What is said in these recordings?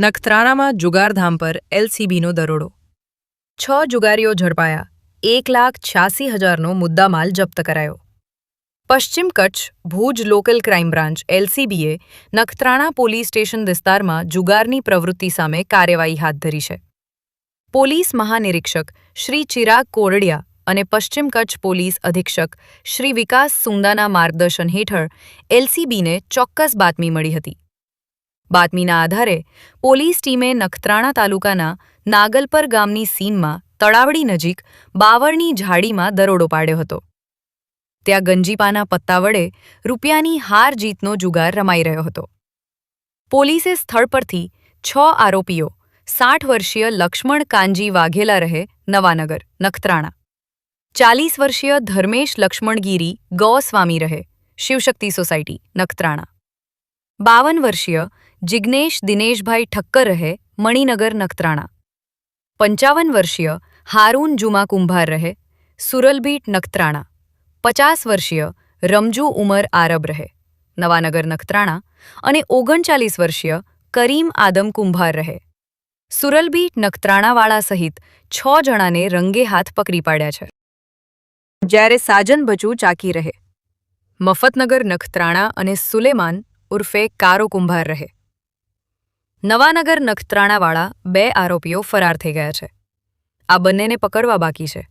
નખત્રાણામાં જુગારધામ પર એલસીબીનો દરોડો 6 જુગારીઓ ઝડપાયા 1,86,000નો મુદ્દામાલ જપ્ત કરાયો. પશ્ચિમ Kutch Bhuj local crime branch એલસીબીએ નખત્રાણા પોલીસ સ્ટેશન વિસ્તારમાં જુગારની પ્રવૃત્તિ સામે કાર્યવાહી હાથ ધરી છે. પોલીસ મહાનિરીક્ષક શ્રી ચિરાગ કોરડિયા અને પશ્ચિમ કચ્છ પોલીસ અધિક્ષક શ્રી વિકાસ સુંદાના માર્ગદર્શન હેઠળ એલસીબીને ચોક્કસ બાતમી મળી હતી. બાતમીના આધારે પોલીસ ટીમે નખત્રાણા તાલુકાના નાગલપર ગામની સીમમાં તળાવડી નજીક બાવળની ઝાડીમાં દરોડો પાડ્યો હતો. ત્યાં ગંજીપાના પત્તા વડે રૂપિયાની હાર જીતનો જુગાર રમાઈ રહ્યો હતો. પોલીસે સ્થળ પરથી 6 આરોપીઓ 60 વર્ષીય લક્ષ્મણ કાનજી વાઘેલા રહે નવાનગર નખત્રાણા, 40 વર્ષીય ધર્મેશ લક્ષ્મણગીરી ગોસ્વામી રહે શિવશક્તિ સોસાયટી નખત્રાણા, 52 વર્ષીય જિગ્નેશ દિનેશભાઈ ઠક્કર રહે મણિનગર નખત્રાણા, 55 વર્ષીય હારૂન જુમા કુંભાર રહે સુરલભીટ નખત્રાણા, 50 વર્ષીય રમજુ ઉમર આરબ રહે નવાનગર નખત્રાણા અને 39 વર્ષીય કરીમ આદમ કુંભાર રહે સુરલભીટ નખત્રાણાવાળા સહિત 6 જણાને રંગે હાથ પકડી પાડ્યા છે. જ્યારે સાજન બચુ ચાકી રહે મફતનગર નખત્રાણા અને સુલેમાન ઉર્ફે કારો કુંભાર રહે નવાનગર નખત્રાણાવાળા 2 આરોપીઓ ફરાર થઈ ગયા છે. આ બંનેને પકડવા બાકી છે.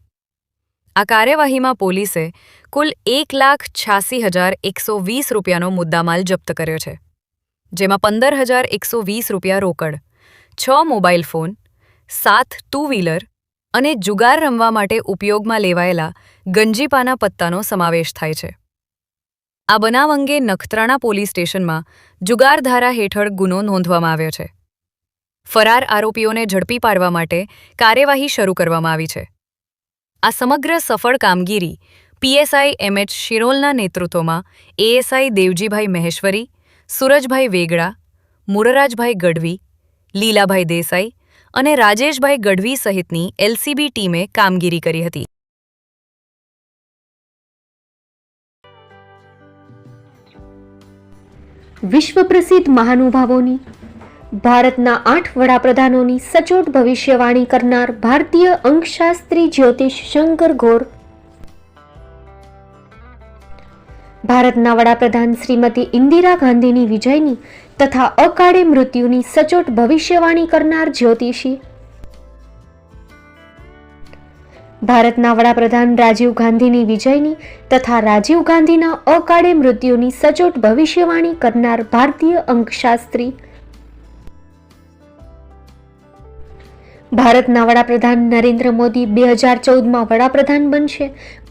આ કાર્યવાહીમાં પોલીસે કુલ 1,86,120 રૂપિયાનો મુદ્દામાલ જપ્ત કર્યો છે, જેમાં 15,120 રૂપિયા રોકડ, 6 મોબાઈલ ફોન, 7 ટુ વ્હીલર અને જુગાર રમવા માટે ઉપયોગમાં લેવાયેલા ગંજીપાના પત્તાનો સમાવેશ થાય છે. આ બનાવ અંગે નખત્રાણા પોલીસ સ્ટેશનમાં જુગારધારા હેઠળ ગુનો નોંધવામાં આવ્યો છે. ફરાર આરોપીઓને ઝડપી પાડવા માટે કાર્યવાહી શરૂ કરવામાં આવી છે. આ સમગ્ર સફળ કામગીરી પીએસઆઈ એમએચ શિરોલના નેતૃત્વમાં એએસઆઈ દેવજીભાઈ મહેશ્વરી, સુરજભાઈ વેગડા, મુરરાજભાઈ ગઢવી, લીલાભાઈ દેસાઈ અને રાજેશભાઈ ગઢવી સહિતની એલસીબી ટીમે કામગીરી કરી હતી. વિશ્વ પ્રસિદ્ધ મહાનુભાવોની, ભારતના 8 વડાપ્રધાનોની સચોટ ભવિષ્યવાણી કરનાર ભારતીય અંકશાસ્ત્રી જ્યોતિષ શંકર ગોર, ભારતના વડાપ્રધાન શ્રીમતી ઇન્દિરા ગાંધીની વિજયની તથા અકાળે મૃત્યુની સચોટ ભવિષ્યવાણી કરનાર જ્યોતિષી, ભારતના વડાપ્રધાન રાજીવ ગાંધીની વિજયની તથા રાજીવ ગાંધીના અકાળે મૃત્યુની સચોટ ભવિષ્યવાણી કરનાર ભારતીય અંકશાસ્ત્રી, ભારતના વડાપ્રધાન નરેન્દ્ર મોદી 2014માં વડાપ્રધાન બનશે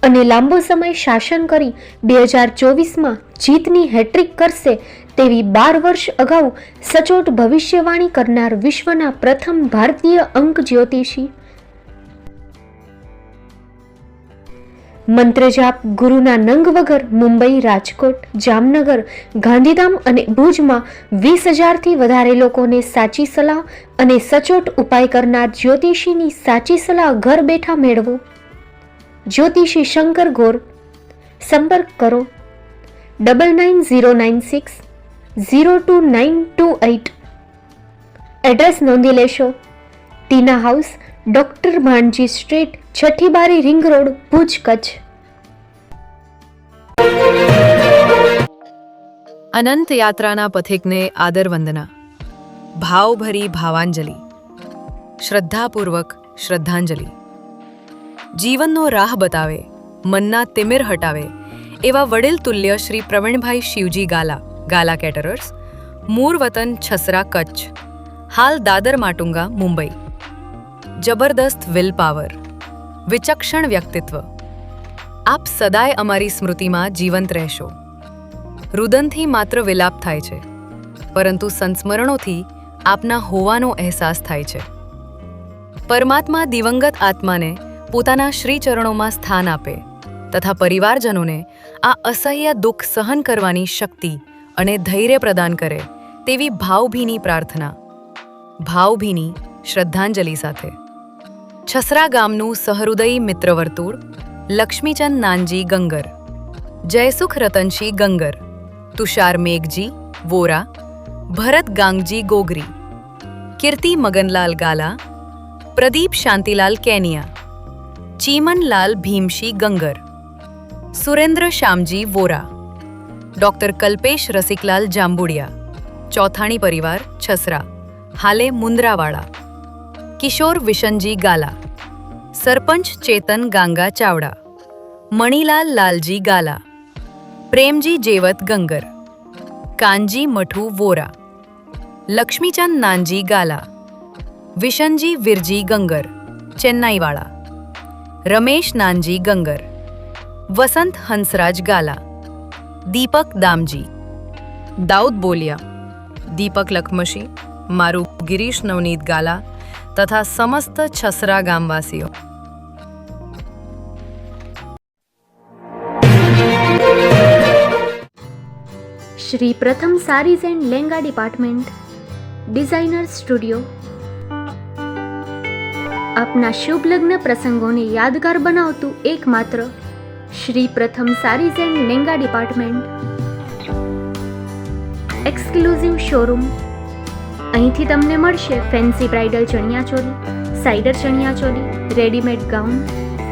અને લાંબો સમય શાસન કરી 2024માં જીતની હેટ્રિક કરશે તેવી 12 વર્ષ અગાઉ સચોટ ભવિષ્યવાણી કરનાર વિશ્વના પ્રથમ ભારતીય અંક જ્યોતિષી, મંત્રજાપ ગુરુના નંગ વગર મુંબઈ, રાજકોટ, જામનગર, ગાંધીધામ અને ભુજમાં 20,000થી વધારે લોકોને સાચી સલાહ અને સચોટ ઉપાય કરનાર જ્યોતિષીની સાચી સલાહ ઘર બેઠા મેળવો. જ્યોતિષી શંકર ગોર. સંપર્ક કરો 99,096 02928. એડ્રેસ નોંધી લેશો. ટીના હાઉસ, ડોક્ટર ભાણજી સ્ટ્રીટ, છઠ્ઠી બારી, રિંગ રોડ, ભુજ, કચ્છ. અનંત યાત્રાના પથિકને આદર વંદના, ભાવભરી ભાવાંજલિ, શ્રદ્ધાપૂર્વક શ્રદ્ધાંજલિ. જીવનનો રાહ બતાવે, મનના તિમિર હટાવે એવા વડીલ તુલ્ય શ્રી પ્રવીણભાઈ શિવજી ગાલા, ગાલા કેટરર્સ, મૂળ વતન છસરા, કચ્છ, હાલ દાદર માટુંગા, મુંબઈ. જબરદસ્ત વિલ પાવર, વિચક્ષણ વ્યક્તિત્વ. આપ સદાય અમારી સ્મૃતિમાં જીવંત રહેશો. રુદનથી માત્ર વિલાપ થાય છે, પરંતુ સંસ્મરણોથી આપના હોવાનો અહેસાસ થાય છે. પરમાત્મા દિવંગત આત્માને પોતાના શ્રીચરણોમાં સ્થાન આપે તથા પરિવારજનોને આ અસહ્ય દુઃખ સહન કરવાની શક્તિ અને ધૈર્ય પ્રદાન કરે તેવી ભાવભીની પ્રાર્થના. ભાવભીની શ્રદ્ધાંજલિ સાથે છસરા ગામનું સહૃદયી મિત્રવર્તુળ લક્ષ્મીચંદ નાનજી ગંગર, જયસુખ રતનશી ગંગર, તુષાર મેઘજી વોરા, ભરત ગાંગજી ગોગરી, कीर्ति मगनलाल गाला, प्रदीप शांतिलाल कैनिया, चीमनलाल भीमशी गंगर, सुरेंद्र श्यामजी वोरा, डॉक्टर कल्पेश रसिकलाल जांबुडिया, चौथाणी परिवार छसरा, हाले मुंद्रावाड़ा, किशोर विशनजी गाला, सरपंच चेतन गांगा चावड़ा, मणिलाल लालजी गाला, प्रेमजी जेवत गंगर, कांजी मठू वोरा, लक्ष्मीचंद नानजी गाला, विशनजी विरजी गंगर, चेन्नईवाड़ा, रमेश नानजी गंगर, वसंत हंसराज गाला, दीपक दामजी, दाऊद बोलिया, दीपक लखमशी, मारू गिरीश नवनीत गाला तथा समस्त छसरा गामवासीओ। Shri Pratham sarees and Lenga department designer studio આપના શુભ લગ્ન પ્રસંગોને યાદગાર બનાવતું એકમાત્ર Shri Pratham sarees and Lenga department exclusive showroom. અહીંથી તમને મળશે ફેન્સી બ્રાઇડલ ચણિયાચોલી, સાઇડર ચણિયાચોલી, readymade gown,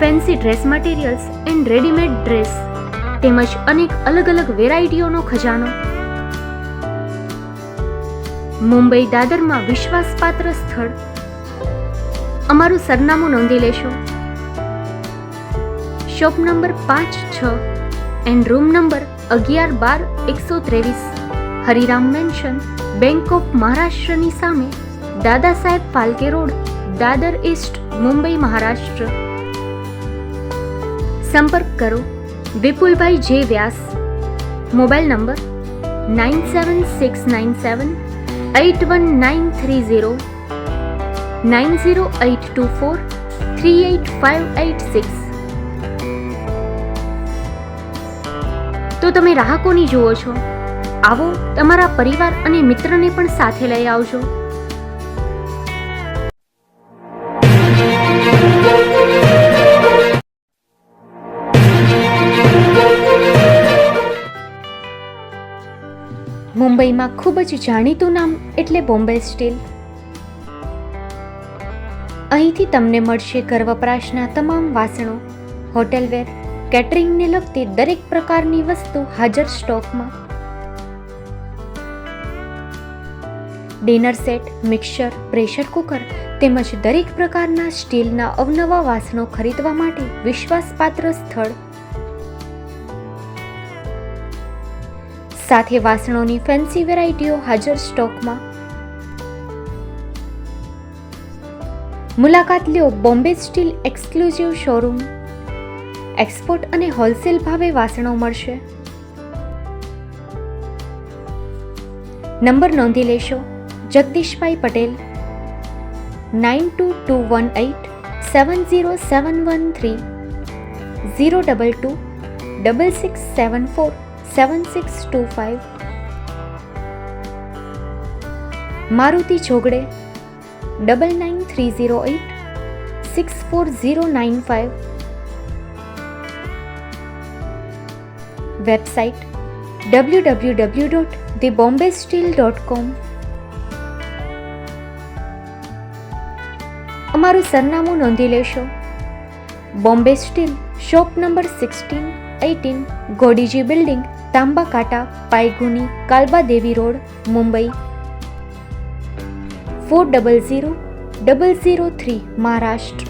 fancy dress materials and readymade dress તેમજ અનેક અલગ અલગ વેરાયટીઓનો ખજાનો। મુંબઈ દાદરમાં વિશ્વાસપાત્ર સ્થળ। અમારું સરનામું નોંધી લેશો। Shop number 5-6 and room number 11-12-123, Hariram mansion, bank of મહારાષ્ટ્રની સામે, દાદા સાહેબ ફાલ્કે રોડ, દાદર ઈસ્ટ, મુંબઈ, મહારાષ્ટ્ર। સંપર્ક કરો વિપુલભાઈ જે વ્યાસ। Mobile number 9769781930, 9082438586। તો તમે રાહ કોની જુઓ છો? આવો, તમારા પરિવાર અને મિત્રને પણ સાથે લઈ આવજો। મુંબઈમાં ખૂબ જ જાણીતું નામ એટલે બોમ્બે સ્ટીલ। અહીંથી તમને મળશે ઘર વપરાશના તમામ વાસણો, હોટેલવેર, કેટરિંગને લગતી દરેક પ્રકારની વસ્તુ હાજર સ્ટોકમાં। Dinner set, mixer, pressure cooker તેમજ દરેક પ્રકારના સ્ટીલના અવનવા વાસણો ખરીદવા માટે વિશ્વાસપાત્ર સ્થળ। સાથે વાસણોની ફેન્સી વેરાયટીઓ હાજર સ્ટોકમાં। મુલાકાત લ્યો Bombay steel exclusive showroom. Export અને હોલસેલ ભાવે વાસણો મળશે। નંબર નોંધી લેશો। જગદીશભાઈ પટેલ, 9221870713, 02266747625। મારુતિ જોગડે, 9930864095। Website www.thebombasteel.com। અમારું સરનામું નોંધી લેશો। Bombay steel, shop number 16-18, Godiji building, Tamba Kanta, Pydhonie, Kalbadevi road, Mumbai 400003, Maharashtra.